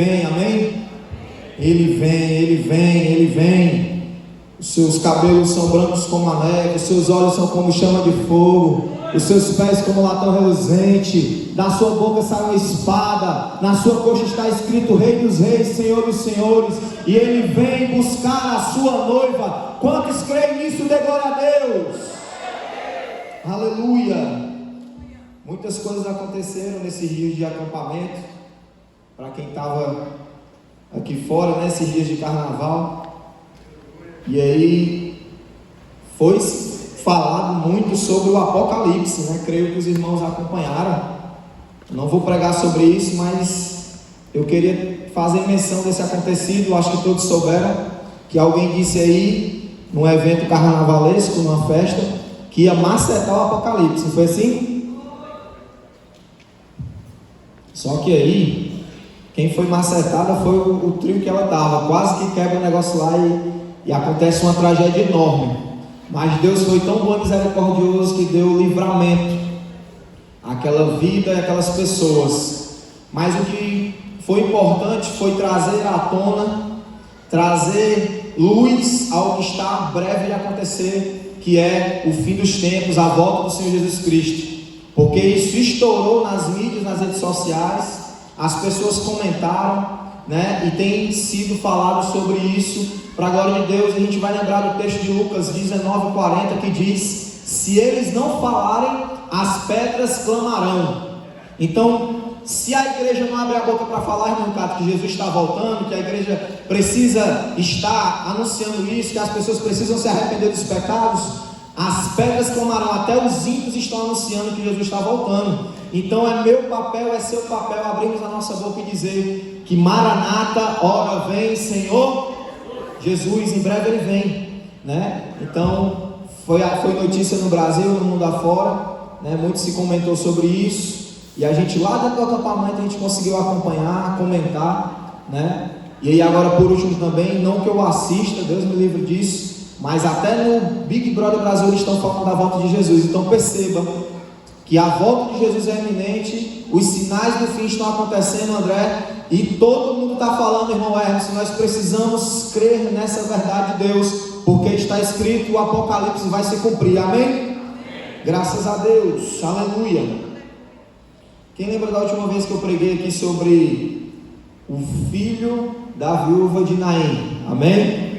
Vem, amém? Ele vem, ele vem, ele vem. Os seus cabelos são brancos como a neve, os seus olhos são como chama de fogo, os seus pés como latão reluzente, da sua boca sai uma espada, na sua coxa está escrito Rei dos Reis, Senhor dos Senhores, e ele vem buscar a sua noiva. Quantos creem nisso? Dê glória a Deus. Aleluia. Muitas coisas aconteceram nesses dias de acampamento. Para quem estava aqui fora, nesses dias de carnaval, e aí foi falado muito sobre o Apocalipse, né? Creio que os irmãos acompanharam. Não vou pregar sobre isso, mas eu queria fazer menção desse acontecido. Acho que todos souberam que alguém disse aí, num evento carnavalesco, numa festa, que ia macetar o Apocalipse. Não foi assim? Só que aí quem foi macetada foi o trio que ela estava, quase que quebra o negócio lá e acontece uma tragédia enorme. Mas Deus foi tão bom e misericordioso que deu livramento àquela vida e àquelas pessoas. Mas o que foi importante foi trazer à tona, trazer luz ao que está breve de acontecer, que é o fim dos tempos, a volta do Senhor Jesus Cristo. Porque isso estourou nas mídias, nas redes sociais. As pessoas comentaram, né? E tem sido falado sobre isso, para a glória de Deus. A gente vai lembrar do texto de Lucas 19:40, que diz: se eles não falarem, as pedras clamarão. Então, se a igreja não abre a boca para falar, irmão Cato, que Jesus está voltando, que a igreja precisa estar anunciando isso, que as pessoas precisam se arrepender dos pecados, as pedras clamarão. Até os ímpios estão anunciando que Jesus está voltando. Então é meu papel, é seu papel abrirmos a nossa boca e dizer que Maranata, ora vem Senhor Jesus, em breve ele vem, né? Então foi notícia no Brasil, no mundo afora, né? Muito se comentou sobre isso, e a gente lá dentro do acampamento a gente conseguiu acompanhar, comentar, né? E aí agora por último também, não que eu assista, Deus me livre disso, mas até no Big Brother Brasil eles estão falando da volta de Jesus. Então perceba que a volta de Jesus é iminente, os sinais do fim estão acontecendo, André, e todo mundo está falando, irmão Hermes, nós precisamos crer nessa verdade de Deus, porque está escrito, o Apocalipse vai se cumprir, amém? Amém. Graças a Deus, aleluia. Quem lembra da última vez que eu preguei aqui sobre o filho da viúva de Naim, amém?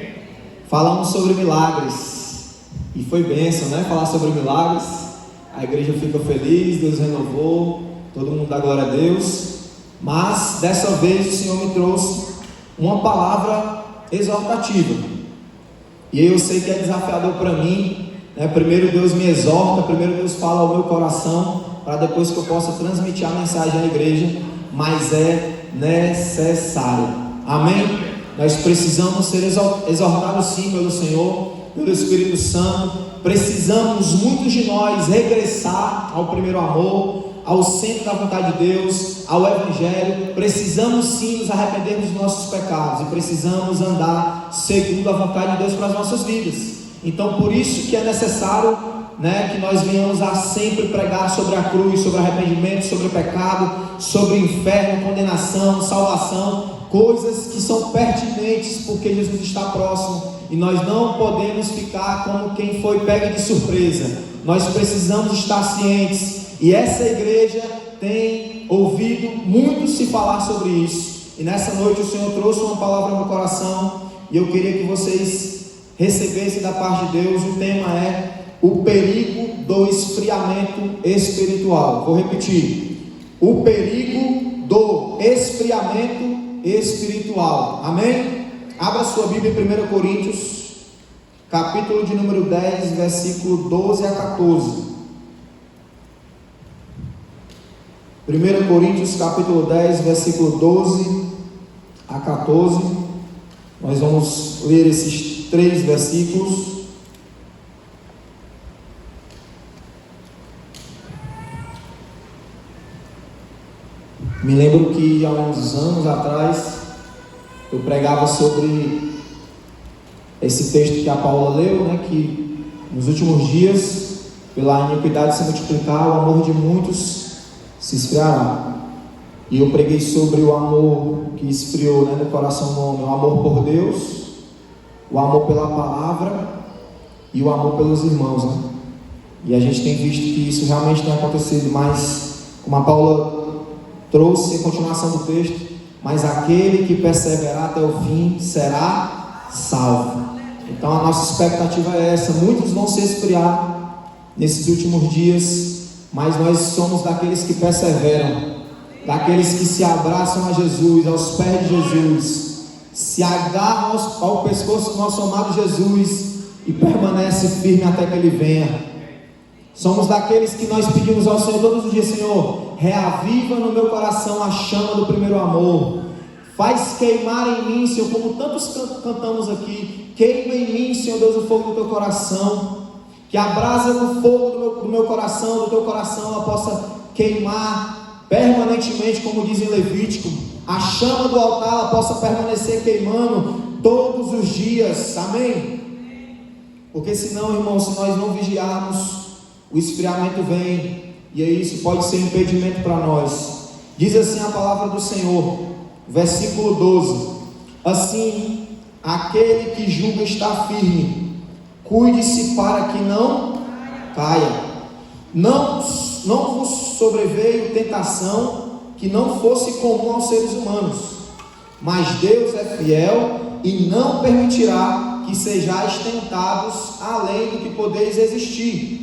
Falamos sobre milagres, e foi bênção, né, falar sobre milagres. A igreja fica feliz, Deus renovou, todo mundo dá glória a Deus. Mas dessa vez o Senhor me trouxe uma palavra exortativa. E eu sei que é desafiador para mim, né? Primeiro Deus me exorta, primeiro Deus fala ao meu coração, para depois que eu possa transmitir a mensagem à igreja. Mas é necessário, amém? Nós precisamos ser exortados sim pelo Senhor, pelo Espírito Santo. Precisamos, muitos de nós, regressar ao primeiro amor, ao centro da vontade de Deus, ao Evangelho. Precisamos sim nos arrependermos dos nossos pecados e precisamos andar segundo a vontade de Deus para as nossas vidas. Então por isso que é necessário, né, que nós venhamos a sempre pregar sobre a cruz, sobre arrependimento, sobre o pecado, sobre o inferno, condenação, salvação, coisas que são pertinentes, porque Jesus está próximo. E nós não podemos ficar como quem foi pego de surpresa. Nós precisamos estar cientes. E essa igreja tem ouvido muito se falar sobre isso. E nessa noite o Senhor trouxe uma palavra no meu coração. E eu queria que vocês recebessem da parte de Deus. O tema é o perigo do esfriamento espiritual. Vou repetir. O perigo do esfriamento espiritual. Amém? Abra sua Bíblia em 1 Coríntios, capítulo de número 10, versículo 12 a 14. 1 Coríntios, capítulo 10, versículo 12 a 14. Nós vamos ler esses 3 versículos. Me lembro que há uns anos atrás eu pregava sobre esse texto que a Paula leu, né, que nos últimos dias, pela iniquidade se multiplicar, o amor de muitos se esfriará. E eu preguei sobre o amor que esfriou, né, no coração do homem, o amor por Deus, o amor pela palavra e o amor pelos irmãos, né? E a gente tem visto que isso realmente tem acontecido, mas como a Paula trouxe a continuação do texto, mas aquele que perseverar até o fim será salvo. Então a nossa expectativa é essa. Muitos vão se esfriar nesses últimos dias, mas nós somos daqueles que perseveram, daqueles que se abraçam a Jesus, aos pés de Jesus, se agarram ao pescoço do nosso amado Jesus e permanece firme até que Ele venha. Somos daqueles que nós pedimos ao Senhor todos os dias: Senhor, reaviva no meu coração a chama do primeiro amor, faz queimar em mim, Senhor, como tantos cantamos aqui, queima em mim, Senhor Deus, o fogo do teu coração, que a brasa do fogo do meu coração, do teu coração, ela possa queimar permanentemente, como diz em Levítico, a chama do altar ela possa permanecer queimando todos os dias, amém? Porque senão, irmãos, se nós não vigiarmos, o esfriamento vem, e aí isso pode ser impedimento para nós. Diz assim a palavra do Senhor, versículo 12: assim, aquele que julga está firme, cuide-se para que não caia. Não vos sobreveio tentação que não fosse comum aos seres humanos, mas Deus é fiel e não permitirá que sejais tentados além do que podeis resistir.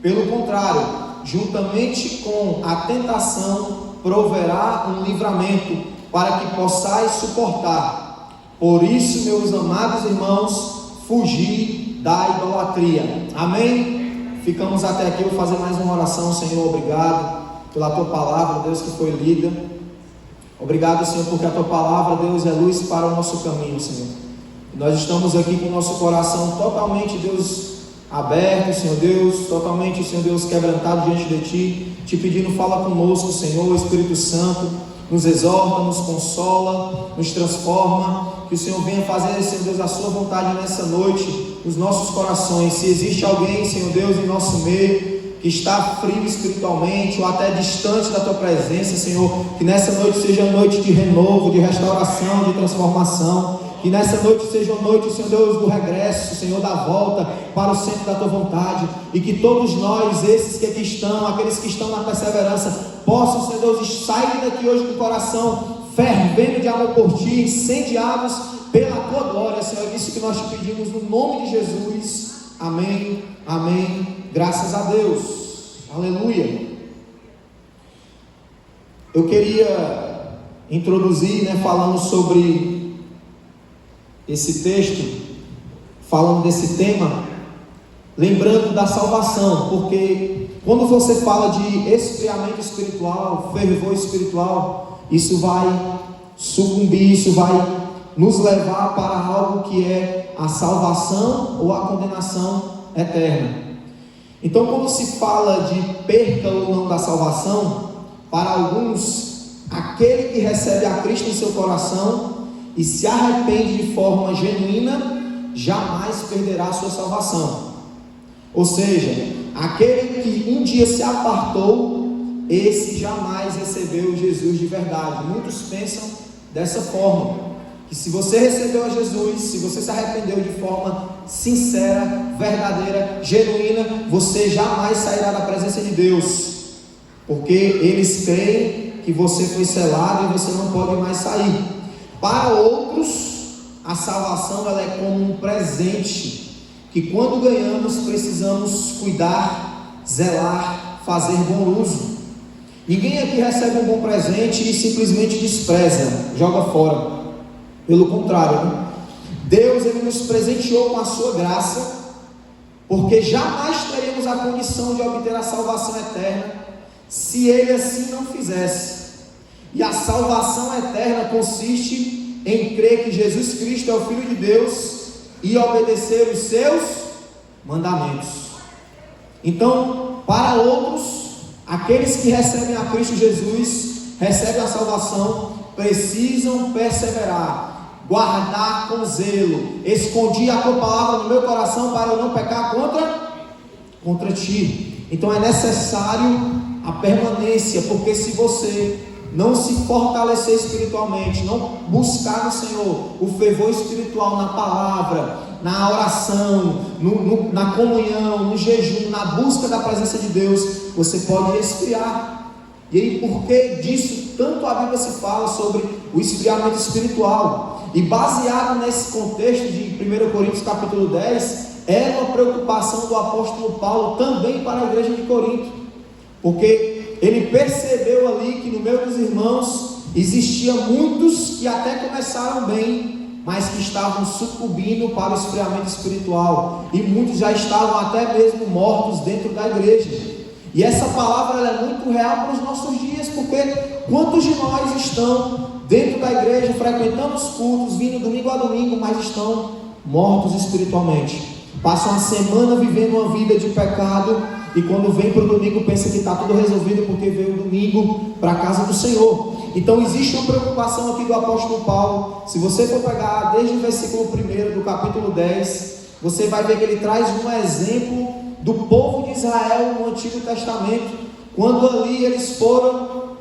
Pelo contrário, juntamente com a tentação proverá um livramento, para que possais suportar. Por isso, meus amados irmãos, fugi da idolatria. Amém? Ficamos até aqui. Eu vou fazer mais uma oração. Senhor, obrigado pela tua palavra, Deus, que foi lida. Obrigado, Senhor, porque a tua palavra, Deus, é luz para o nosso caminho, Senhor. E nós estamos aqui com o nosso coração totalmente, Deus, aberto, Senhor Deus, totalmente, Senhor Deus, quebrantado diante de Ti, te pedindo: fala conosco, Senhor, Espírito Santo, nos exorta, nos consola, nos transforma, que o Senhor venha fazer, Senhor Deus, a sua vontade nessa noite, nos nossos corações. Se existe alguém, Senhor Deus, em nosso meio, que está frio espiritualmente, ou até distante da Tua presença, Senhor, que nessa noite seja noite de renovo, de restauração, de transformação. Que nessa noite seja a noite, Senhor Deus, do regresso, Senhor, da volta para o centro da Tua vontade. E que todos nós, esses que aqui estão, aqueles que estão na perseverança, possam, Senhor Deus, sair daqui hoje com o coração fervendo de amor por Ti, incendiados pela Tua glória, Senhor. É isso que nós te pedimos no nome de Jesus. Amém, amém. Graças a Deus. Aleluia. Eu queria introduzir, né, falando sobre esse texto, falando desse tema, lembrando da salvação, porque quando você fala de esfriamento espiritual, fervor espiritual, isso vai sucumbir, isso vai nos levar para algo que é a salvação ou a condenação eterna. Então, quando se fala de perca ou não da salvação, para alguns, aquele que recebe a Cristo em seu coração e se arrepende de forma genuína, jamais perderá a sua salvação. Ou seja, aquele que um dia se apartou, esse jamais recebeu Jesus de verdade. Muitos pensam dessa forma, que se você recebeu a Jesus, se você se arrependeu de forma sincera, verdadeira, genuína, você jamais sairá da presença de Deus, porque eles creem que você foi selado e você não pode mais sair. Para outros, a salvação ela é como um presente, que quando ganhamos precisamos cuidar, zelar, fazer bom uso. Ninguém aqui recebe um bom presente e simplesmente despreza, joga fora. Pelo contrário, né? Deus ele nos presenteou com a sua graça, porque jamais teríamos a condição de obter a salvação eterna se Ele assim não fizesse. E a salvação eterna consiste em crer que Jesus Cristo é o Filho de Deus e obedecer os seus mandamentos. Então, para outros, aqueles que recebem a Cristo Jesus, recebem a salvação, precisam perseverar, guardar com zelo. Escondi a tua palavra no meu coração para eu não pecar contra ti. Então é necessário a permanência, porque se você não se fortalecer espiritualmente, não buscar no Senhor o fervor espiritual na palavra, na oração, na comunhão, no jejum, na busca da presença de Deus, você pode esfriar. E aí, por que disso tanto a Bíblia se fala sobre o esfriamento espiritual? E baseado nesse contexto de 1 Coríntios capítulo 10, é uma preocupação do apóstolo Paulo também para a igreja de Corinto, porque ele percebeu ali que no meio dos irmãos existia muitos que até começaram bem, mas que estavam sucumbindo para o esfriamento espiritual, e muitos já estavam até mesmo mortos dentro da igreja. E essa palavra ela é muito real para os nossos dias, porque quantos de nós estão dentro da igreja, frequentando os cultos, vindo domingo a domingo, mas estão mortos espiritualmente? Passam a semana vivendo uma vida de pecado, e quando vem para o domingo pensa que está tudo resolvido porque veio o domingo para a casa do Senhor. Então existe uma preocupação aqui do apóstolo Paulo. Se você for pegar desde o versículo 1 do capítulo 10, você vai ver que ele traz um exemplo do povo de Israel no Antigo Testamento, quando ali eles foram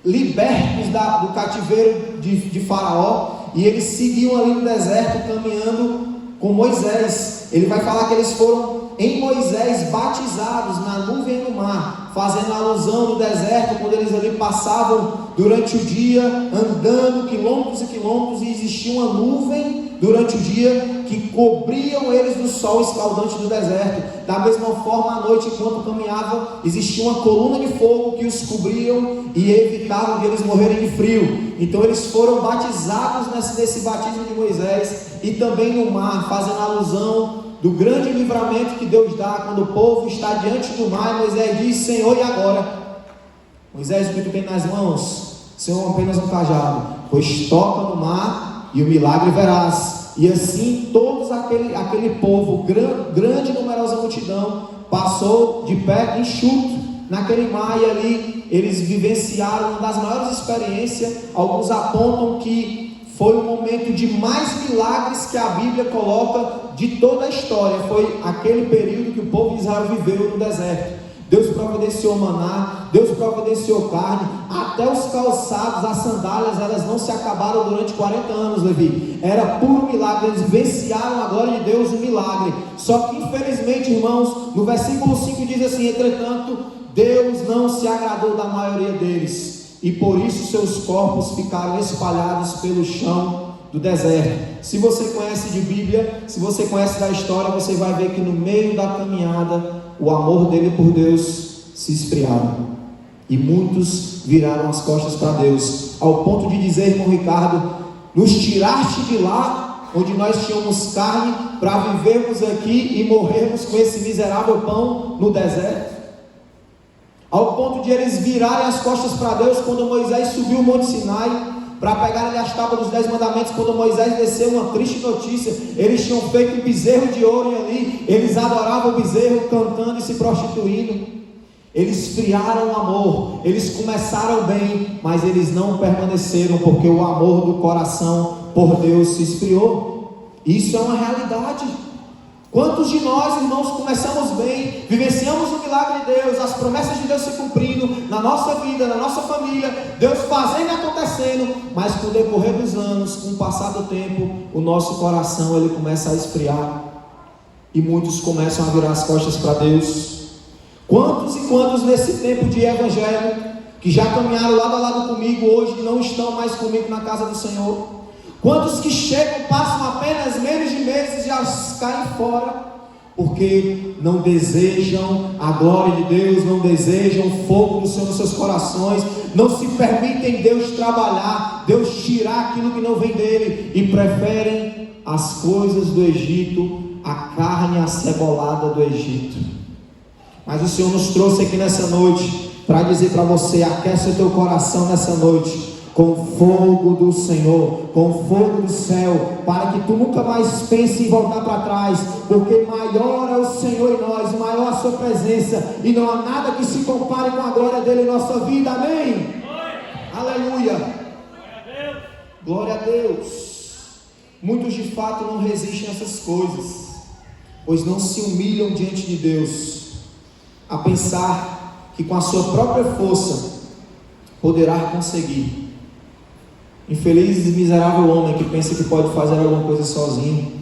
libertos do cativeiro de Faraó, e eles seguiam ali no deserto caminhando com Moisés. Ele vai falar que eles foram em Moisés batizados na nuvem no mar, fazendo alusão no deserto, quando eles ali passavam durante o dia andando quilômetros e quilômetros, e existia uma nuvem durante o dia que cobriam eles do sol escaldante do deserto. Da mesma forma, à noite, enquanto caminhavam, existia uma coluna de fogo que os cobriam e evitavam de eles morrerem de frio. Então eles foram batizados nesse batismo de Moisés, e também no mar, fazendo alusão do grande livramento que Deus dá quando o povo está diante do mar. E Moisés diz: Senhor, e agora? Moisés, o que tu tem nas mãos? Senhor, apenas um cajado. Pois toca no mar e o milagre verás. E assim todos aquele povo, grande e numerosa multidão, passou de pé enxuto naquele mar, e ali eles vivenciaram uma das maiores experiências. Alguns apontam que foi o momento de mais milagres que a Bíblia coloca de toda a história. Foi aquele período que o povo de Israel viveu no deserto. Deus providenciou maná, Deus providenciou carne, até os calçados, as sandálias, elas não se acabaram durante 40 anos, Levi. Era puro milagre, eles vivenciaram a glória de Deus, um milagre. Só que infelizmente, irmãos, no versículo 5 diz assim: entretanto, Deus não se agradou da maioria deles, e por isso seus corpos ficaram espalhados pelo chão do deserto. Se você conhece de Bíblia, se você conhece da história, você vai ver que no meio da caminhada, o amor dele por Deus se esfriava, e muitos viraram as costas para Deus, ao ponto de dizer: irmão Ricardo, nos tiraste de lá onde nós tínhamos carne, para vivermos aqui e morrermos com esse miserável pão no deserto. Ao ponto de eles virarem as costas para Deus quando Moisés subiu o Monte Sinai para pegar as tábuas dos 10 mandamentos. Quando Moisés desceu, uma triste notícia: eles tinham feito um bezerro de ouro, e ali eles adoravam o bezerro, cantando e se prostituindo. Eles esfriaram o amor, eles começaram bem, mas eles não permaneceram, porque o amor do coração por Deus se esfriou. Isso é uma realidade. Quantos de nós, irmãos, começamos bem, vivenciamos o milagre de Deus, as promessas de Deus se cumprindo na nossa vida, na nossa família, Deus fazendo e acontecendo, mas com o decorrer dos anos, com o passar do tempo, o nosso coração ele começa a esfriar, e muitos começam a virar as costas para Deus. Quantos e quantos nesse tempo de evangelho, que já caminharam lado a lado comigo, hoje não estão mais comigo na casa do Senhor? Quantos que chegam, passam apenas menos de meses e já caem fora, porque não desejam a glória de Deus, não desejam o fogo do Senhor nos seus corações, não se permitem Deus trabalhar, Deus tirar aquilo que não vem dele, e preferem as coisas do Egito, a carne acebolada do Egito. Mas o Senhor nos trouxe aqui nessa noite para dizer para você: aquece o teu coração nessa noite com o fogo do Senhor, com o fogo do céu, para que tu nunca mais pense em voltar para trás, porque maior é o Senhor em nós, maior a sua presença, e não há nada que se compare com a glória dele em nossa vida. Amém? Aleluia! Glória a Deus! Muitos de fato não resistem a essas coisas, pois não se humilham diante de Deus, a pensar que com a sua própria força poderá conseguir. Infeliz e miserável homem que pensa que pode fazer alguma coisa sozinho.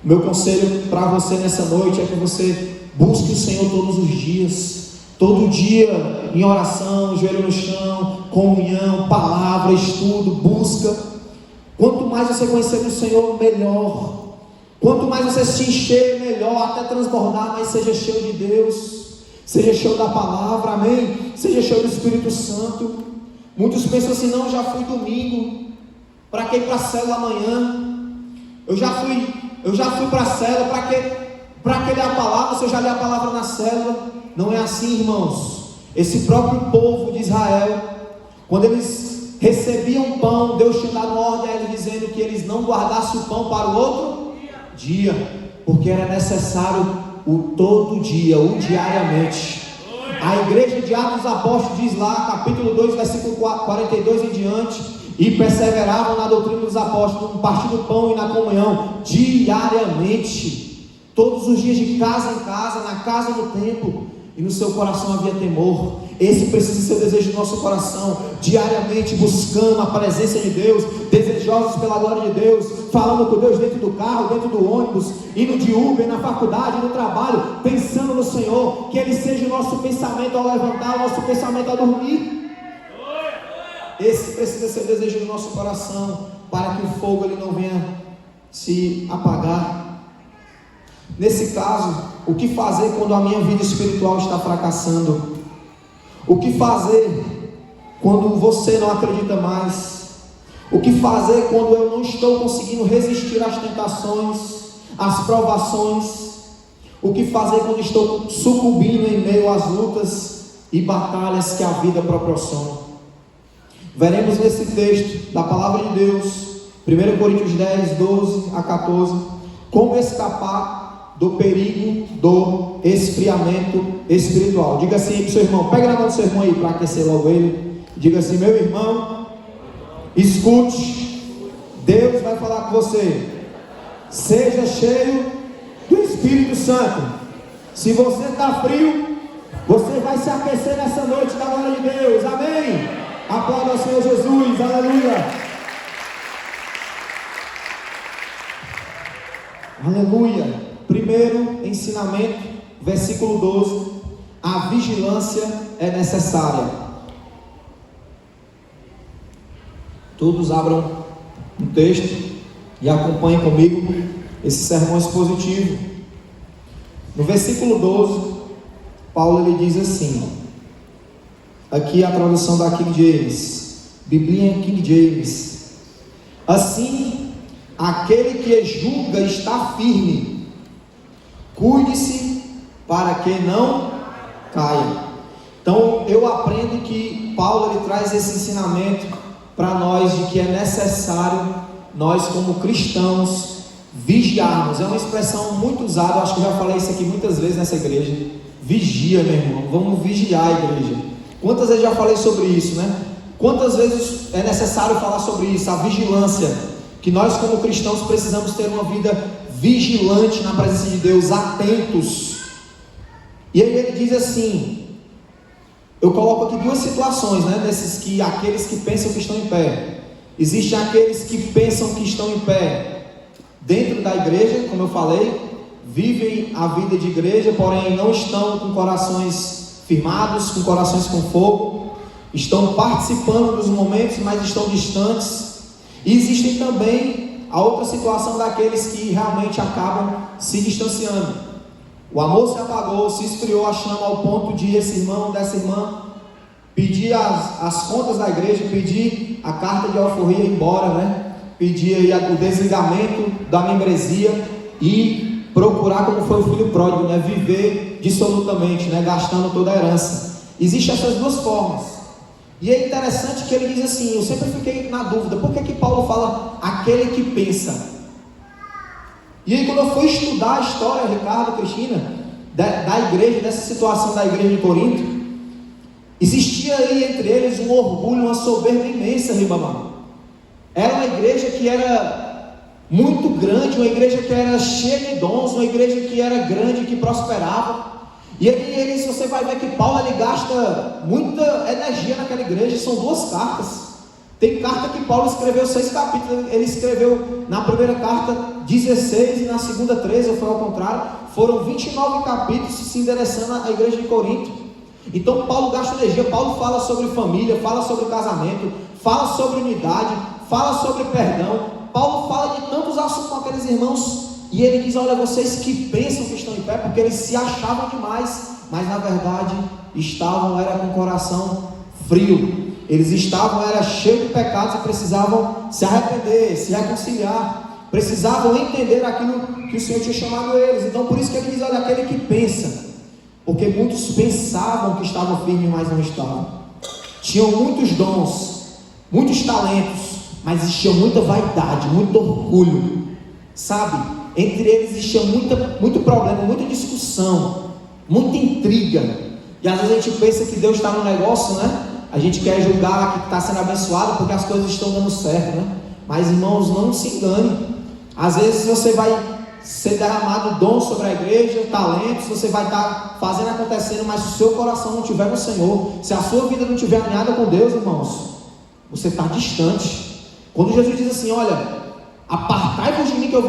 Meu conselho para você nessa noite é que você busque o Senhor todos os dias. Todo dia em oração, joelho no chão, comunhão, palavra, estudo, busca. Quanto mais você conhecer o Senhor, melhor. Quanto mais você se encher, melhor, até transbordar, mas seja cheio de Deus, seja cheio da palavra, amém? Seja cheio do Espírito Santo. Muitos pensam assim, não, já fui domingo, para que ir para a célula amanhã? Eu já fui para a célula, para que ler a palavra, você já lê a palavra na célula? Não é assim, irmãos. Esse próprio povo de Israel, quando eles recebiam pão, Deus tinha dado ordem a eles dizendo que eles não guardassem o pão para o outro dia, porque era necessário o todo dia, o diariamente. A igreja de Atos dos Apóstolos diz lá, capítulo 2, versículo 42 em diante: e perseveravam na doutrina dos apóstolos, no partir do pão e na comunhão, diariamente, todos os dias, de casa em casa, na casa do templo, e no seu coração havia temor. Esse precisa ser o desejo do nosso coração, diariamente buscando a presença de Deus, desejosos pela glória de Deus, falando com Deus dentro do carro, dentro do ônibus, indo de Uber, na faculdade, no trabalho, pensando no Senhor, que Ele seja o nosso pensamento ao levantar, o nosso pensamento ao dormir. Esse precisa ser o desejo do nosso coração, para que o fogo ele não venha se apagar. Nesse caso, o que fazer quando a minha vida espiritual está fracassando? O que fazer quando você não acredita mais? O que fazer quando eu não estou conseguindo resistir às tentações, às provações? O que fazer quando estou sucumbindo em meio às lutas e batalhas que a vida proporciona? Veremos nesse texto da palavra de Deus, 1 Coríntios 10, 12 a 14, como escapar do perigo do esfriamento espiritual. Diga assim para o seu irmão, pega na mão do seu irmão aí para aquecer logo ele. Diga assim: meu irmão, escute, Deus vai falar com você. Seja cheio do Espírito Santo. Se você está frio, você vai se aquecer nessa noite da glória de Deus, amém? Aplauda ao Senhor Jesus, aleluia. Aleluia. Primeiro ensinamento, versículo 12: a vigilância é necessária. Todos abram um texto e acompanhem comigo esse sermão expositivo. No versículo 12, Paulo ele diz assim, aqui a tradução da King James, Biblia King James: assim, aquele que julga está firme, cuide-se para que não caia. Então eu aprendo que Paulo ele traz esse ensinamento para nós de que é necessário nós como cristãos vigiarmos. É uma expressão muito usada, eu acho que eu já falei isso aqui muitas vezes nessa igreja. Vigia, meu irmão, vamos vigiar a igreja. Quantas vezes já falei sobre isso, né? Quantas vezes é necessário falar sobre isso, a vigilância, que nós como cristãos precisamos ter uma vida vigilante na presença de Deus, atentos. E aí ele diz assim, eu coloco aqui duas situações, né, aqueles que pensam que estão em pé. Existem aqueles que pensam que estão em pé dentro da igreja, como eu falei, vivem a vida de igreja, porém não estão com corações firmados, com corações com fogo, estão participando dos momentos, mas estão distantes. E existem também a outra situação daqueles que realmente acabam se distanciando. O amor se apagou, se esfriou a chama ao ponto de esse irmão, dessa irmã, pedir as contas da igreja, pedir a carta de alforria embora, né? Pedir aí o desligamento da membresia e procurar, como foi o filho pródigo, né? Viver dissolutamente, né? Gastando toda a herança. Existem essas duas formas. E é interessante que ele diz assim, eu sempre fiquei na dúvida, por que Paulo fala aquele que pensa? E aí quando eu fui estudar a história, Ricardo, Cristina, da igreja, dessa situação da igreja de Corinto, existia aí entre eles um orgulho, uma soberba imensa, Ribamão. Era uma igreja que era muito grande, uma igreja que era cheia de dons, uma igreja que era grande, que prosperava. E você vai ver que Paulo ele gasta muita energia naquela igreja. São 2 cartas. Tem carta que Paulo escreveu 6 capítulos. Ele escreveu na primeira carta 16 e na segunda 13, ou foi ao contrário. Foram 29 capítulos se endereçando à igreja de Corinto. Então Paulo gasta energia. Paulo fala sobre família, fala sobre casamento, fala sobre unidade, fala sobre perdão. Paulo fala de tantos assuntos com aqueles irmãos. E ele diz: olha, vocês que pensam que estão em pé, porque eles se achavam demais, mas na verdade era com o coração frio. Eles era cheios de pecados e precisavam se arrepender, se reconciliar, precisavam entender aquilo que o Senhor tinha chamado eles. Então por isso que ele diz: olha, aquele que pensa, porque muitos pensavam que estavam firmes, mas não estavam. Tinham muitos dons, muitos talentos, mas existia muita vaidade, muito orgulho, sabe? Entre eles existia muito problema, muita discussão, muita intriga. E às vezes a gente pensa que Deus está no negócio, né? A gente quer julgar que está sendo abençoado porque as coisas estão dando certo, né? Mas irmãos, não se engane. Às vezes você vai ser derramado dom sobre a igreja, talentos, você vai estar fazendo acontecendo, mas se o seu coração não estiver no Senhor, se a sua vida não estiver alinhada com Deus, irmãos, você está distante. Quando Jesus diz assim: olha, apartai-vos de mim que eu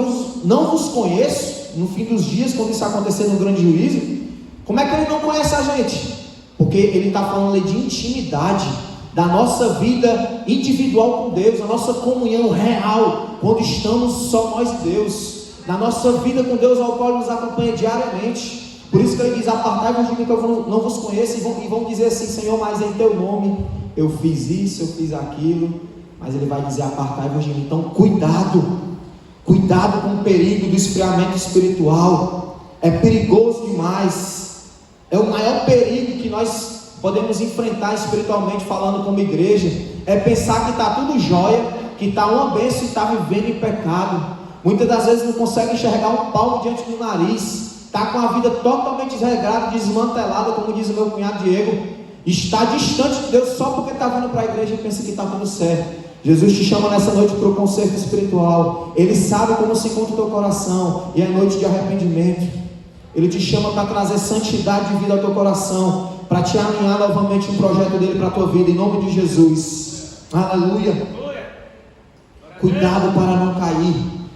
não vos conheço, no fim dos dias, quando isso acontecer no grande juízo, como é que ele não conhece a gente? Porque ele está falando de intimidade, da nossa vida individual com Deus, a nossa comunhão real, quando estamos só nós e Deus, na nossa vida com Deus, ao qual Ele nos acompanha diariamente. Por isso que ele diz: apartai-vos de mim que eu não vos conheço, e vão dizer assim: Senhor, mas em teu nome eu fiz isso, eu fiz aquilo. Mas ele vai dizer: apartai-vos de mim. Então cuidado com o perigo do esfriamento espiritual. É perigoso demais. É o maior perigo que nós podemos enfrentar espiritualmente falando como igreja. É pensar que está tudo jóia, que está uma bênção e está vivendo em pecado. Muitas das vezes não consegue enxergar um palmo diante do nariz, está com a vida totalmente desregrada, desmantelada, como diz o meu cunhado Diego. Está distante de Deus só porque está vindo para a igreja e pensa que está tudo certo. Jesus te chama nessa noite para o conserto espiritual. Ele sabe como se encontra o teu coração, e é noite de arrependimento. Ele te chama para trazer santidade de vida ao teu coração, para te alinhar novamente um projeto dele para a tua vida, em nome de Jesus. Aleluia. Cuidado para não cair.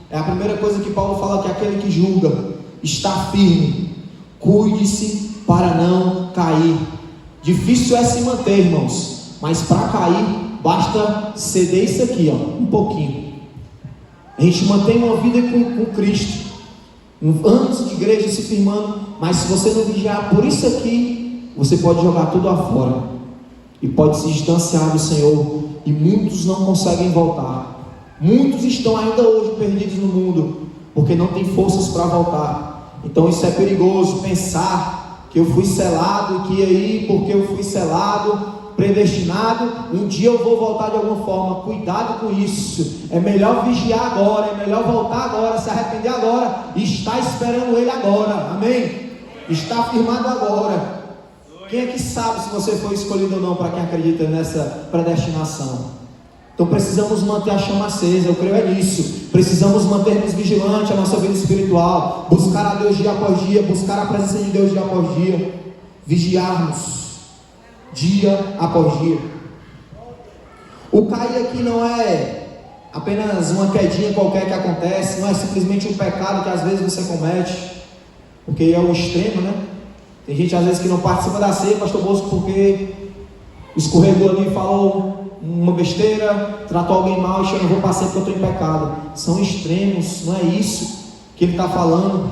É a primeira coisa que Paulo fala, que aquele que julga está firme. Cuide-se para não cair. Difícil é se manter, irmãos, mas para cair basta ceder isso aqui, ó, um pouquinho. A gente mantém uma vida com Cristo, anos de igreja se firmando, mas se você não vigiar por isso aqui, você pode jogar tudo afora e pode se distanciar do Senhor, e muitos não conseguem voltar. Muitos estão ainda hoje perdidos no mundo porque não têm forças para voltar. Então isso é perigoso, pensar que eu fui selado, que aí porque eu fui selado, predestinado, um dia eu vou voltar de alguma forma. Cuidado com isso. É melhor vigiar agora, é melhor voltar agora, se arrepender agora, e estar esperando Ele agora, amém? Está firmado agora. Quem é que sabe se você foi escolhido ou não, para quem acredita nessa predestinação? Então precisamos manter a chama acesa, eu creio nisso. Precisamos manter-nos vigilantes a nossa vida espiritual, buscar a Deus dia após dia, buscar a presença de Deus dia após dia, vigiarmos dia após dia. O cair aqui não é apenas uma quedinha qualquer que acontece, não é simplesmente um pecado que às vezes você comete, porque é o extremo, né? Tem gente às vezes que não participa da ceia, pastor Bosco, porque escorregou ali e falou uma besteira, tratou alguém mal e eu não vou passar porque eu estou em pecado. São extremos, não é isso que ele está falando.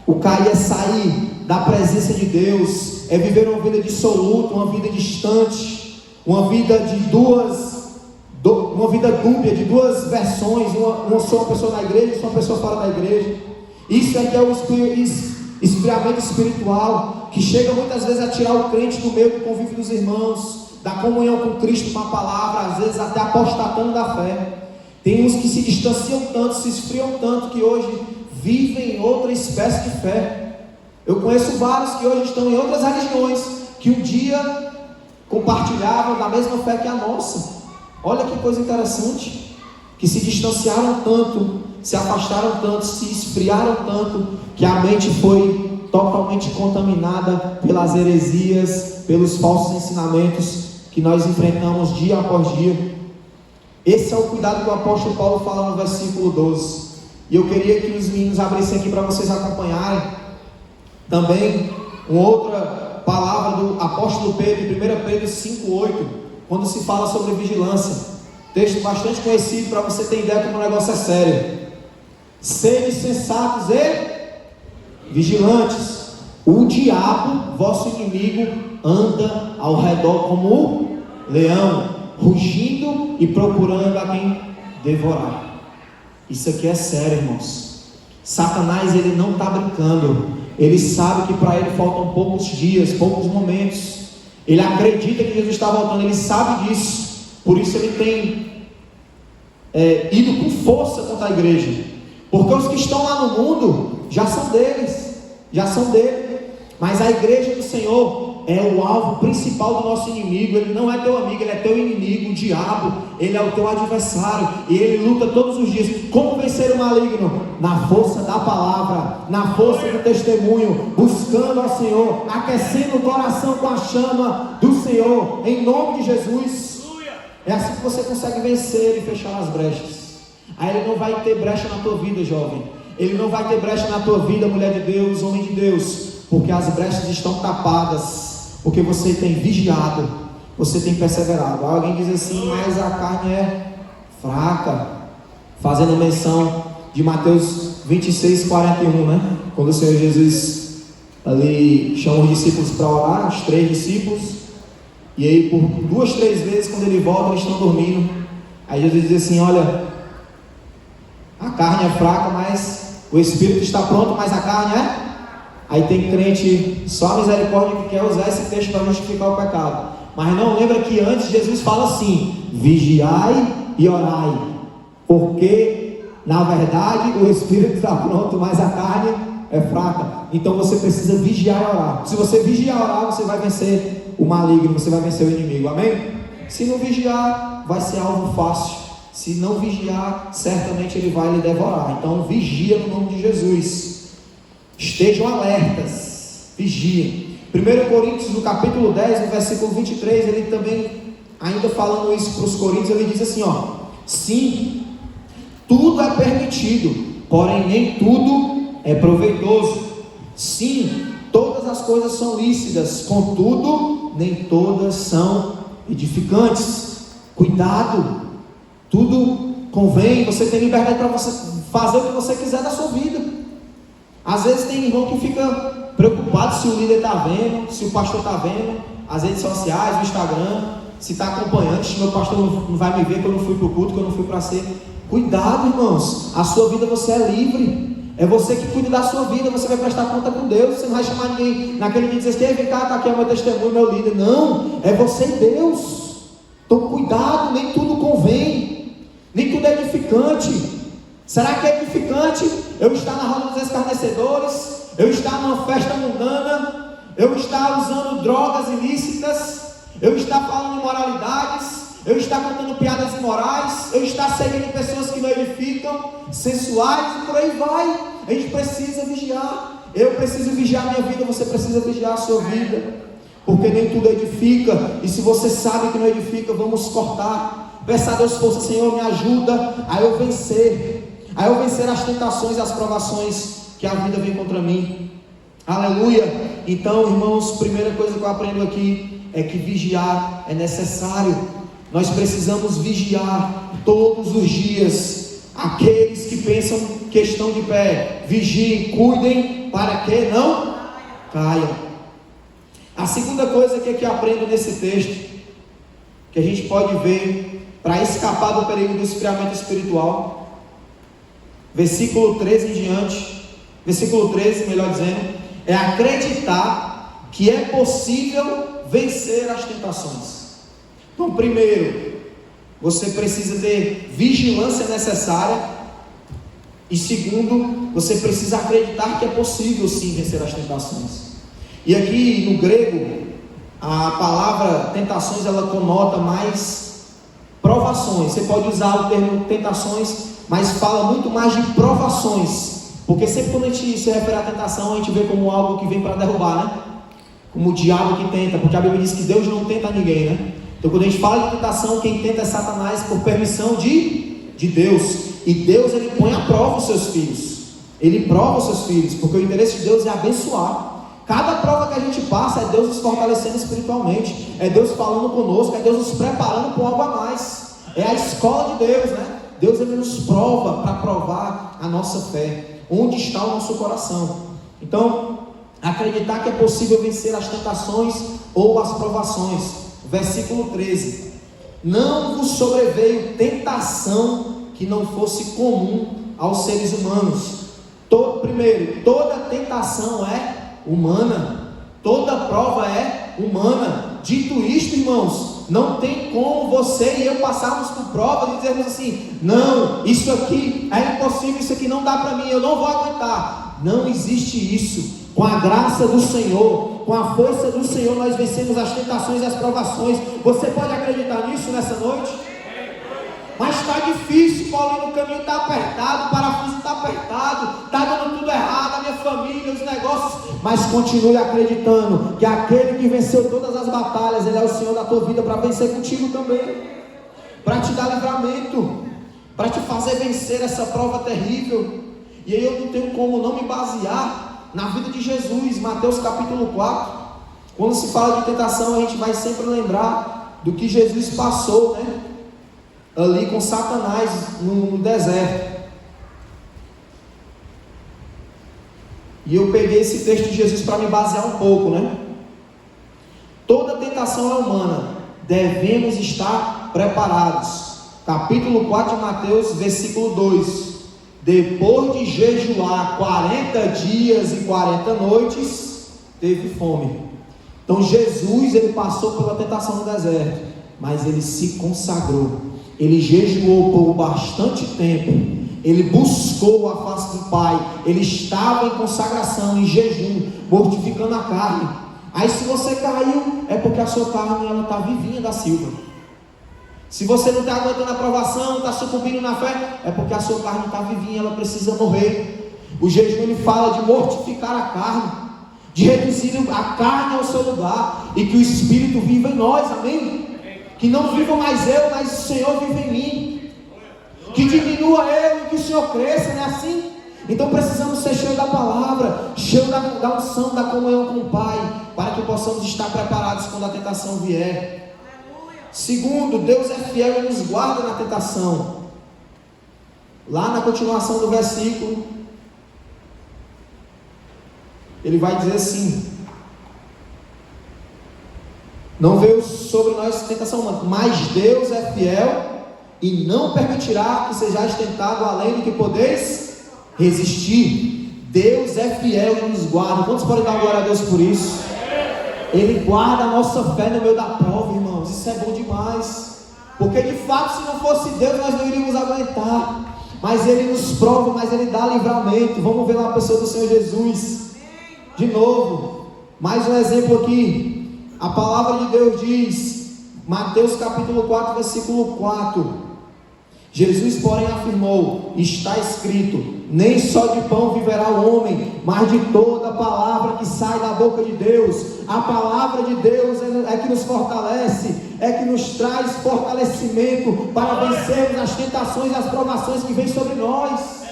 O cair é sair da presença de Deus, é viver uma vida dissoluta, uma vida distante, uma vida uma vida dúbia, de duas versões, uma só uma pessoa na igreja e uma pessoa fora da igreja. Isso é que é o esfriamento espiritual, que chega muitas vezes a tirar o crente do meio do convívio dos irmãos, da comunhão com Cristo, com a palavra, às vezes até apostatando da fé. Tem uns que se distanciam tanto, se esfriam tanto, que hoje vivem outra espécie de fé. Eu conheço vários que hoje estão em outras religiões, que um dia compartilhavam da mesma fé que a nossa. Olha que coisa interessante, que se distanciaram tanto, se afastaram tanto, se esfriaram tanto, que a mente foi totalmente contaminada pelas heresias, pelos falsos ensinamentos que nós enfrentamos dia após dia. Esse é o cuidado que o apóstolo Paulo fala no versículo 12. E eu queria que os meninos abrissem aqui para vocês acompanharem também uma outra palavra do apóstolo Pedro, em 1 Pedro 5,8, quando se fala sobre vigilância. Texto bastante conhecido para você ter ideia como o negócio é sério. Sede sensatos e vigilantes. O diabo, vosso inimigo, anda ao redor como um leão, rugindo e procurando a quem devorar. Isso aqui é sério, irmãos. Satanás, ele não está brincando. Ele sabe que para ele faltam poucos dias, poucos momentos. Ele acredita que Jesus está voltando, ele sabe disso. Por isso ele tem ido com força contra a igreja. Porque os que estão lá no mundo já são deles, já são dele. Mas a igreja do Senhor é o alvo principal do nosso inimigo. Ele não é teu amigo, ele é teu inimigo. O diabo, ele é o teu adversário, e ele luta todos os dias. Como vencer o maligno? Na força da palavra, na força do testemunho, buscando ao Senhor, aquecendo o coração com a chama do Senhor, em nome de Jesus. É assim que você consegue vencer e fechar as brechas. Aí ele não vai ter brecha na tua vida, jovem. Ele não vai ter brecha na tua vida, mulher de Deus, homem de Deus, porque as brechas estão tapadas. Porque você tem vigiado, você tem perseverado. Alguém diz assim, mas a carne é fraca, fazendo menção de Mateus 26:41, né? Quando o Senhor Jesus ali chama os discípulos para orar, os 3 discípulos, e aí por 2, 3 vezes quando ele volta, eles estão dormindo. Aí Jesus diz assim, olha, a carne é fraca, mas o espírito está pronto, mas a carne é... Aí tem crente, só a misericórdia, que quer usar esse texto para justificar o pecado. Mas não lembra que antes Jesus fala assim, vigiai e orai, porque na verdade o espírito está pronto, mas a carne é fraca. Então você precisa vigiar e orar. Se você vigiar e orar, você vai vencer o maligno, você vai vencer o inimigo, amém? Se não vigiar, vai ser algo fácil. Se não vigiar, certamente ele vai lhe devorar. Então vigia no nome de Jesus. Estejam alertas, vigiem. 1 Coríntios, no capítulo 10, no versículo 23, ele também, ainda falando isso para os coríntios, ele diz assim, ó, sim, tudo é permitido, porém nem tudo é proveitoso. Sim, todas as coisas são lícitas, contudo, nem todas são edificantes. Cuidado, tudo convém, você tem liberdade para você fazer o que você quiser da sua vida. Às vezes tem irmão que fica preocupado se o líder está vendo, se o pastor está vendo, as redes sociais, o Instagram, se está acompanhando, se meu pastor não vai me ver que eu não fui para o culto, que eu não fui para ser. Cuidado, irmãos, a sua vida você é livre, é você que cuida da sua vida, você vai prestar conta com Deus, você não vai chamar ninguém naquele dia e dizer assim, vem cá, está aqui o meu testemunho, meu líder. Não, é você e Deus. Então cuidado, nem tudo convém, nem tudo é edificante. Será que é edificante eu estar na roda dos escarnecedores, eu estar numa festa mundana, eu estar usando drogas ilícitas, eu estar falando imoralidades, eu estar contando piadas imorais, eu estar seguindo pessoas que não edificam, sensuais e por aí vai? A gente precisa vigiar. Eu preciso vigiar a minha vida, você precisa vigiar a sua vida, porque nem tudo edifica, e se você sabe que não edifica, vamos cortar. Peça a Deus força, Senhor, me ajuda a eu vencer as tentações e as provações que a vida vem contra mim. Aleluia. Então, irmãos, primeira coisa que eu aprendo aqui é que vigiar é necessário. Nós precisamos vigiar todos os dias. Aqueles que pensam que estão de pé, vigiem, cuidem para que não caiam. A segunda coisa que aqui aprendo nesse texto, que a gente pode ver para escapar do perigo do esfriamento espiritual, versículo 13 em diante, versículo 13, melhor dizendo, é acreditar que é possível vencer as tentações. Então, primeiro, você precisa ter vigilância necessária, e segundo, você precisa acreditar que é possível sim vencer as tentações. E aqui no grego, a palavra tentações, ela conota mais provações. Você pode usar o termo tentações, mas fala muito mais de provações, Porque sempre quando a gente se refere à tentação, a gente vê como algo que vem para derrubar, né? Como o diabo que tenta, porque a Bíblia diz que Deus não tenta ninguém, né? Então quando a gente fala de tentação, quem tenta é Satanás por permissão de Deus. E Deus, ele põe à prova os seus filhos. Ele prova os seus filhos, porque o interesse de Deus é abençoar. Cada prova que a gente passa é Deus nos fortalecendo espiritualmente, é Deus falando conosco, é Deus nos preparando para algo a mais. É a escola de Deus, né? Deus, ele nos prova para provar a nossa fé, onde está o nosso coração. Então, acreditar que é possível vencer as tentações ou as provações. Versículo 13: não vos sobreveio tentação que não fosse comum aos seres humanos. Primeiro, toda tentação é humana, toda prova é humana. Dito isto, irmãos, não tem como você e eu passarmos por prova e dizermos assim: não, isso aqui é impossível, isso aqui não dá para mim, eu não vou aguentar. Não existe isso. Com a graça do Senhor, com a força do Senhor, nós vencemos as tentações e as provações. Você pode acreditar nisso nessa noite? Mas está difícil, Paulinho, o caminho está apertado, o parafuso está apertado, está dando tudo errado, a minha família, os negócios. Mas continue acreditando que aquele que venceu todas as batalhas, ele é o Senhor da tua vida para vencer contigo também, para te dar livramento, para te fazer vencer essa prova terrível. E aí eu não tenho como não me basear na vida de Jesus. Mateus capítulo 4, quando se fala de tentação, a gente vai sempre lembrar do que Jesus passou, né? Ali com Satanás no deserto. E eu peguei esse texto de Jesus para me basear um pouco, né? Toda tentação é humana, devemos estar preparados. Capítulo 4 de Mateus, versículo 2: depois de jejuar 40 dias e 40 noites, teve fome. Então Jesus, ele passou pela tentação no deserto, mas ele se consagrou. Ele jejuou por bastante tempo, ele buscou a face do Pai, ele estava em consagração, em jejum, mortificando a carne. Aí se você caiu, é porque a sua carne está vivinha da Silva. Se você não está aguentando a provação, está sucumbindo na fé, é porque a sua carne está vivinha, ela precisa morrer. O jejum, ele fala de mortificar a carne, de reduzir a carne ao seu lugar, e que o Espírito viva em nós, amém? Que não viva mais eu, mas o Senhor vive em mim. Que diminua eu e que o Senhor cresça, não é assim? Então precisamos ser cheios da palavra, cheios da unção, da comunhão com o Pai, para que possamos estar preparados quando a tentação vier. Segundo, Deus é fiel e nos guarda na tentação. Lá na continuação do versículo, ele vai dizer assim: não veio sobre nós tentação humana, mas Deus é fiel e não permitirá que sejais tentado além do que podeis resistir. Deus é fiel e nos guarda. Quantos podem dar glória a Deus por isso? Ele guarda a nossa fé no meio da prova, irmãos. Isso é bom demais, porque de fato, se não fosse Deus, nós não iríamos aguentar. Mas Ele nos prova, mas Ele dá livramento. Vamos ver lá a pessoa do Senhor Jesus de novo. Mais um exemplo aqui. A palavra de Deus diz, Mateus capítulo 4, versículo 4: Jesus, porém, afirmou: está escrito, nem só de pão viverá o homem, mas de toda palavra que sai da boca de Deus. A palavra de Deus é que nos fortalece, é que nos traz fortalecimento para vencermos as tentações e as provações que vêm sobre nós.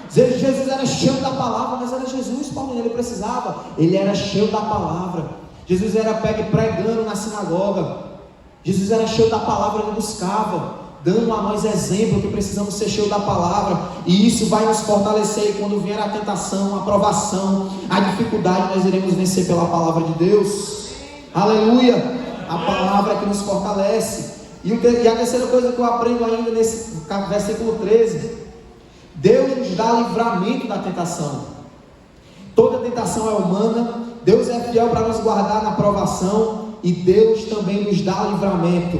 Jesus era cheio da palavra, mas era Jesus, Paulo, ele precisava, ele era cheio da palavra. Jesus era pregando na sinagoga, Jesus era cheio da palavra, ele buscava, dando a nós exemplo que precisamos ser cheios da palavra, e isso vai nos fortalecer. E quando vier a tentação, a provação, a dificuldade, nós iremos vencer pela palavra de Deus. Aleluia! A palavra que nos fortalece. E a terceira coisa que eu aprendo ainda nesse versículo 13: Deus nos dá livramento da tentação. Toda tentação é humana, Deus é fiel para nos guardar na provação, e Deus também nos dá livramento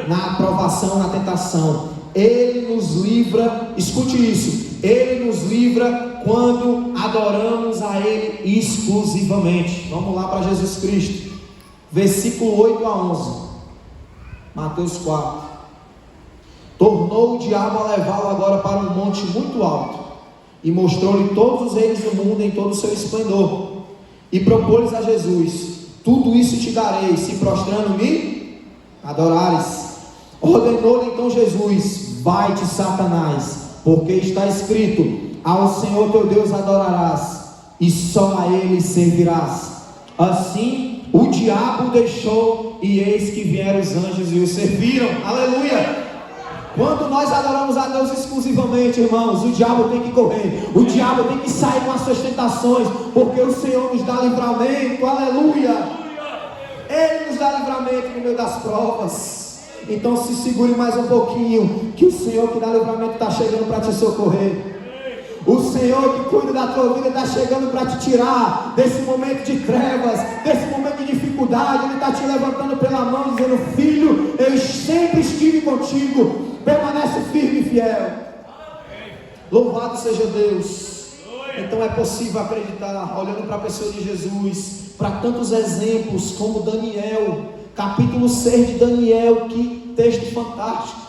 na provação, na tentação. Ele nos livra, escute isso, Ele nos livra quando adoramos a Ele exclusivamente. Vamos lá para Jesus Cristo, versículo 8 a 11, Mateus 4. Tornou o diabo a levá-lo agora para um monte muito alto, e mostrou-lhe todos os reinos do mundo em todo o seu esplendor, e propôs-lhes a Jesus: tudo isso te darei, se prostrando me adorares. Ordenou-lhe então Jesus: vai-te, Satanás, porque está escrito: ao Senhor teu Deus adorarás, e só a Ele servirás. Assim o diabo o deixou, e eis que vieram os anjos e o serviram. Aleluia! Quando nós adoramos a Deus exclusivamente, irmãos, o diabo tem que correr, o diabo tem que sair com as suas tentações, porque o Senhor nos dá livramento. Aleluia! Ele nos dá livramento no meio das provas. Então se segure mais um pouquinho, que o Senhor que dá livramento está chegando para te socorrer. O Senhor que cuida da tua vida está chegando para te tirar desse momento de trevas, desse momento de dificuldade. Ele está te levantando pela mão, dizendo: filho, eu sempre estive contigo, permanece firme e fiel. Louvado seja Deus. Então é possível acreditar, olhando para a pessoa de Jesus, para tantos exemplos como Daniel, capítulo 6 de Daniel. Que texto fantástico!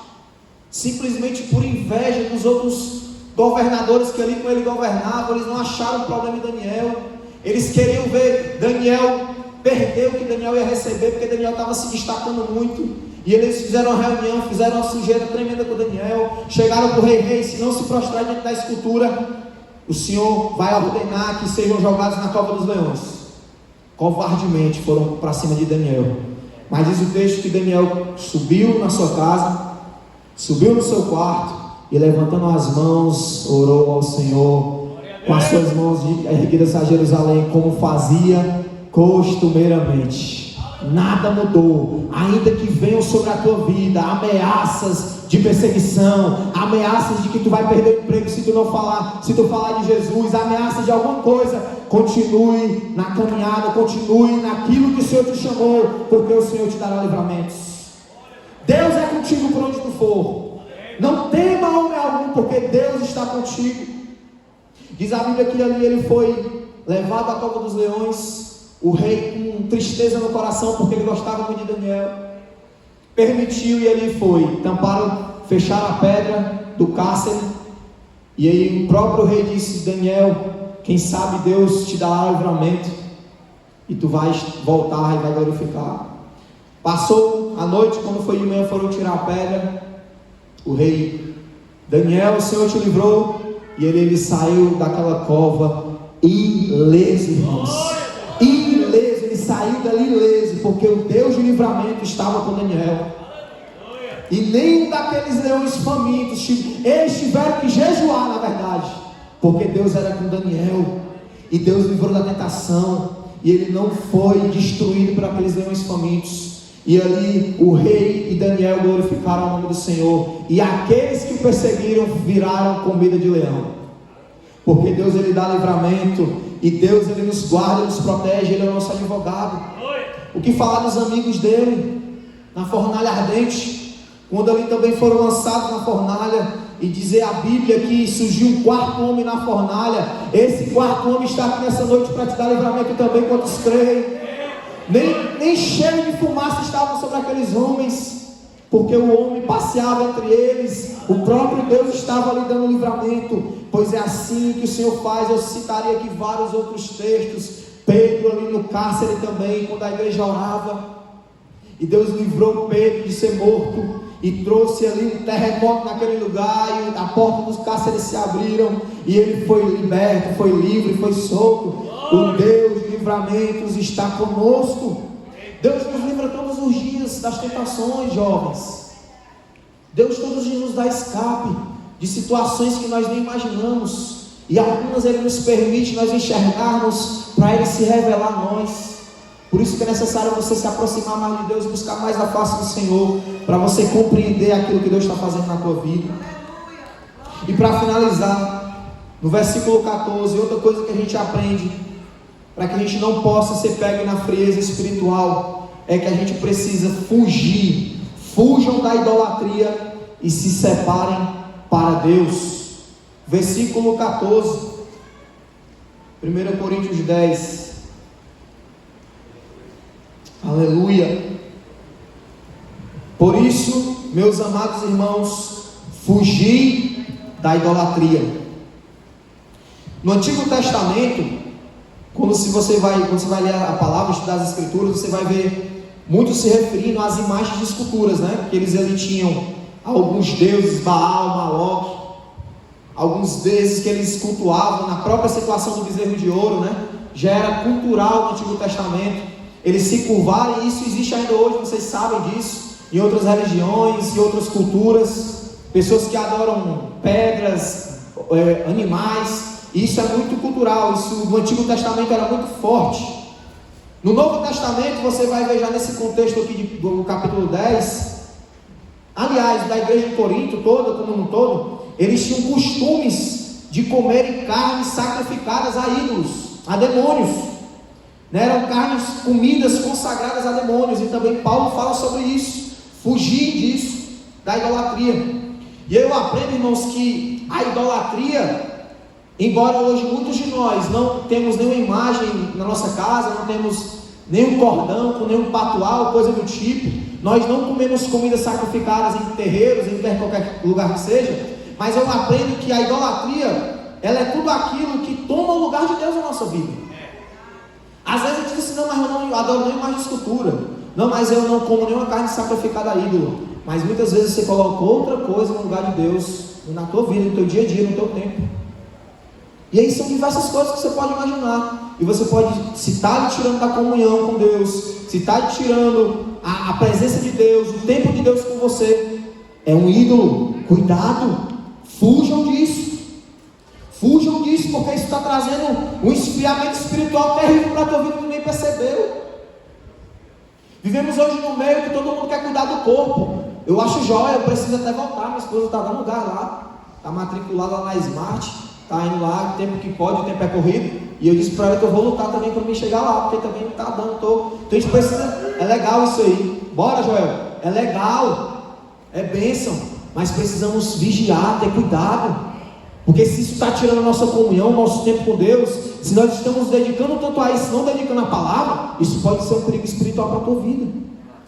Simplesmente por inveja dos outros governadores que ali com ele governavam, eles não acharam problema em Daniel. Eles queriam ver Daniel perder o que Daniel ia receber, porque Daniel estava se destacando muito. E eles fizeram uma reunião, fizeram uma sujeira tremenda com Daniel. Chegaram para o rei: se não se prostrar diante da escultura, o Senhor vai ordenar que sejam jogados na cova dos leões. Covardemente foram para cima de Daniel. Mas diz o texto que Daniel subiu na sua casa, subiu no seu quarto, e levantando as mãos, orou ao Senhor, com as suas mãos erguidas a Jerusalém, como fazia costumeiramente. Nada mudou. Ainda que venham sobre a tua vida ameaças de perseguição, ameaças de que tu vai perder o emprego se tu falar de Jesus, ameaças de alguma coisa, continue na caminhada, continue naquilo que o Senhor te chamou, porque o Senhor te dará livramentos. Deus é contigo por onde tu for. Não tema homem algum, porque Deus está contigo. Diz a Bíblia que ali ele foi levado à cova dos leões. O rei, com tristeza no coração, porque ele gostava muito de Daniel, permitiu, e ele foi. Fecharam a pedra do cárcere. E aí o próprio rei disse: Daniel, quem sabe Deus te dará livramento, e tu vais voltar e vai glorificar. Passou a noite, quando foi de manhã, foram tirar a pedra. O rei: Daniel, o Senhor te livrou. E ele saiu daquela cova ileso, irmãos. Ileso, ele saiu dali ileso, porque o Deus de livramento estava com Daniel. E nenhum daqueles leões famintos, eles tiveram que jejuar, na verdade, porque Deus era com Daniel, e Deus livrou da tentação, e ele não foi destruído por aqueles leões famintos. E ali o rei e Daniel glorificaram o nome do Senhor, e aqueles que o perseguiram viraram comida de leão, porque Deus ele dá livramento, e Deus ele nos guarda, nos protege, ele é o nosso advogado. O que falar dos amigos dele na fornalha ardente, quando ali também foram lançados na fornalha, e dizer a Bíblia que surgiu um quarto homem na fornalha. Esse quarto homem está aqui nessa noite para te dar livramento também, quantos creem. Nem cheio de fumaça estava sobre aqueles homens, porque o homem passeava entre eles, o próprio Deus estava lhe dando livramento. Pois é assim que o Senhor faz. Eu citaria aqui vários outros textos. Pedro ali no cárcere também, quando a igreja orava, e Deus livrou Pedro de ser morto, e trouxe ali um terremoto naquele lugar, e a porta dos cárceres se abriram, e ele foi liberto, foi livre, foi solto. O Deus de livramentos está conosco. Deus nos livra todos os dias das tentações, jovens. Deus todos os dias nos dá escape de situações que nós nem imaginamos, e algumas Ele nos permite nós enxergarmos, para Ele se revelar a nós. Por isso que é necessário você se aproximar mais de Deus, buscar mais a face do Senhor, para você compreender aquilo que Deus está fazendo na tua vida. E para finalizar, no versículo 14, outra coisa que a gente aprende, para que a gente não possa ser pego na frieza espiritual, é que a gente precisa fugir. Fujam da idolatria e se separem para Deus. Versículo 14, 1 Coríntios 10. Aleluia. Por isso, meus amados irmãos, fugi da idolatria. No Antigo Testamento, quando você vai ler a palavra, estudar as Escrituras, você vai ver muito se referindo às imagens de esculturas, né? Porque eles ali tinham alguns deuses, Baal, Maloque, alguns deuses que eles cultuavam na própria situação do bezerro de ouro, né? Já era cultural no Antigo Testamento, eles se curvarem, e isso existe ainda hoje, vocês sabem disso, em outras religiões, em outras culturas, pessoas que adoram pedras, animais. Isso é muito cultural, isso no Antigo Testamento era muito forte. No Novo Testamento você vai ver já nesse contexto aqui do capítulo 10, aliás, da igreja de Corinto toda, como um todo, eles tinham costumes de comerem carnes sacrificadas a ídolos, a demônios, né? Eram carnes, comidas consagradas a demônios, e também Paulo fala sobre isso, fugir disso, da idolatria. E eu aprendo, irmãos, que a idolatria, embora hoje muitos de nós não temos nenhuma imagem na nossa casa, não temos nenhum cordão com nenhum patual, coisa do tipo, nós não comemos comidas sacrificadas em terreiros, em qualquer lugar que seja, mas eu aprendo que a idolatria, ela é tudo aquilo que toma o lugar de Deus na nossa vida. Às vezes a gente diz assim, não, mas eu não adoro nem mais escultura, não, mas eu não como nenhuma carne sacrificada a ídolo, mas muitas vezes você coloca outra coisa no lugar de Deus, na tua vida, no teu dia a dia, no teu tempo. E aí são diversas coisas que você pode imaginar. E você pode, se está lhe tirando da comunhão com Deus, se está lhe tirando a presença de Deus, o tempo de Deus com você, é um ídolo. Cuidado, fujam disso. Fujam disso, porque isso está trazendo um esfriamento espiritual terrível para a tua vida que ninguém percebeu. Vivemos hoje num meio que todo mundo quer cuidar do corpo. Eu acho jóia, eu preciso até voltar. Minha esposa está dando lugar lá, está matriculada lá na Smart. Está indo lá, o tempo que pode, o tempo é corrido. E eu disse para ela que eu vou lutar também para mim chegar lá, porque também não está dando. Então a gente precisa, é legal isso aí. Bora, Joel, é legal, é bênção, mas precisamos vigiar, ter cuidado, porque se isso está tirando a nossa comunhão, o nosso tempo com Deus, se nós estamos dedicando tanto a isso, não dedicando a palavra, isso pode ser um perigo espiritual para a tua vida.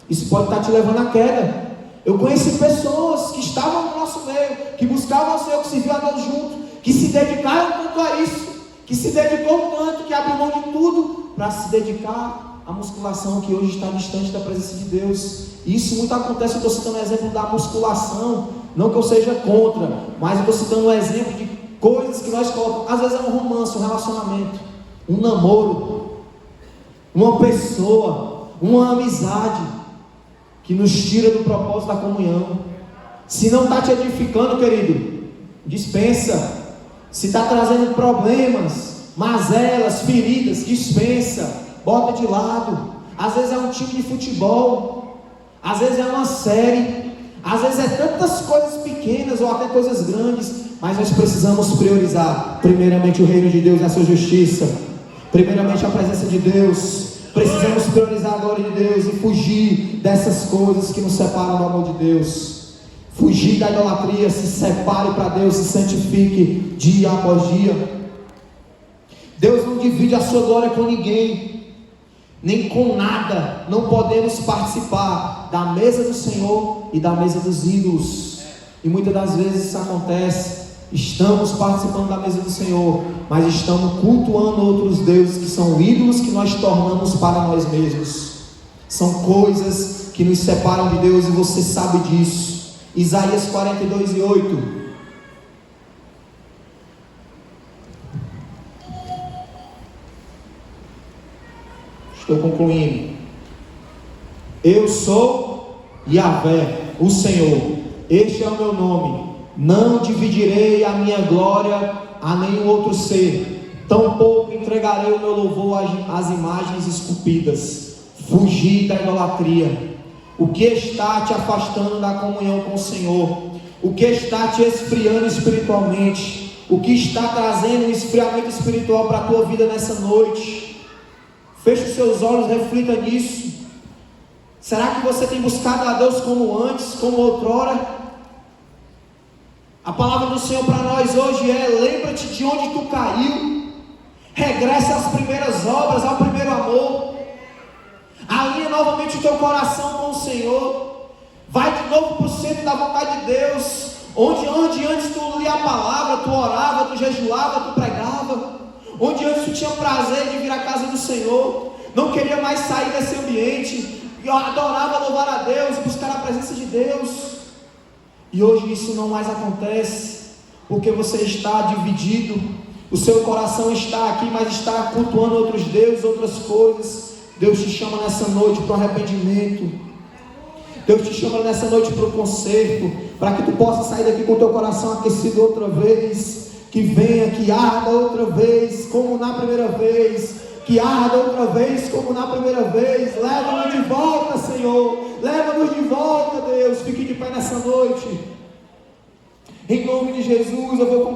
Isso pode estar te levando à queda. Eu conheci pessoas que estavam no nosso meio, que buscavam o Senhor, que serviam a Deus junto, que se dedicaram tanto a isso, que se dedicou tanto, que abriu mão de tudo para se dedicar à musculação, que hoje está distante da presença de Deus. E isso muito acontece. Eu estou citando o exemplo da musculação, não que eu seja contra, mas eu estou citando um exemplo de coisas que nós colocamos. Às vezes é um romance, um relacionamento, um namoro, uma pessoa, uma amizade que nos tira do propósito da comunhão. Se não está te edificando, querido, dispensa. Se está trazendo problemas, mazelas, feridas, dispensa, bota de lado. Às vezes é um time de futebol, às vezes é uma série, às vezes é tantas coisas pequenas ou até coisas grandes, mas nós precisamos priorizar primeiramente o reino de Deus e a sua justiça, primeiramente a presença de Deus. Precisamos priorizar a glória de Deus e fugir dessas coisas que nos separam do amor de Deus. Fugir da idolatria, se separe para Deus, se santifique dia após dia. Deus não divide a sua glória com ninguém, nem com nada. Não podemos participar da mesa do Senhor e da mesa dos ídolos. E muitas das vezes isso acontece. Estamos participando da mesa do Senhor, mas estamos cultuando outros deuses que são ídolos que nós tornamos para nós mesmos. São coisas que nos separam de Deus e você sabe disso. Isaías 42:8. Estou concluindo. Eu sou Yahvé, o Senhor. Este é o meu nome. Não dividirei a minha glória a nenhum outro ser. Tampouco entregarei o meu louvor às imagens esculpidas. Fugir da idolatria. O que está te afastando da comunhão com o Senhor? O que está te esfriando espiritualmente? O que está trazendo um esfriamento espiritual para a tua vida nessa noite? Feche os seus olhos, reflita nisso. Será que você tem buscado a Deus como antes, como outrora? A palavra do Senhor para nós hoje é: lembra-te de onde tu caiu, regressa às primeiras obras, ao primeiro amor. Alinha novamente o teu coração com o Senhor. Vai de novo para o centro da vontade de Deus. Onde antes tu lia a palavra, tu orava, tu jejuava, tu pregava. Onde antes tu tinha prazer de vir à casa do Senhor, não queria mais sair desse ambiente, adorava louvar a Deus, buscar a presença de Deus. E hoje isso não mais acontece, porque você está dividido, o seu coração está aqui, mas está cultuando outros deuses, outras coisas. Deus te chama nessa noite para o arrependimento. Deus te chama nessa noite para o conserto, para que tu possa sair daqui com o teu coração aquecido outra vez, que venha, que arda outra vez, como na primeira vez, que arda outra vez, como na primeira vez. Leva-nos de volta, Senhor, leva-nos de volta, Deus. Fique de pé nessa noite, em nome de Jesus. Eu vou concluir.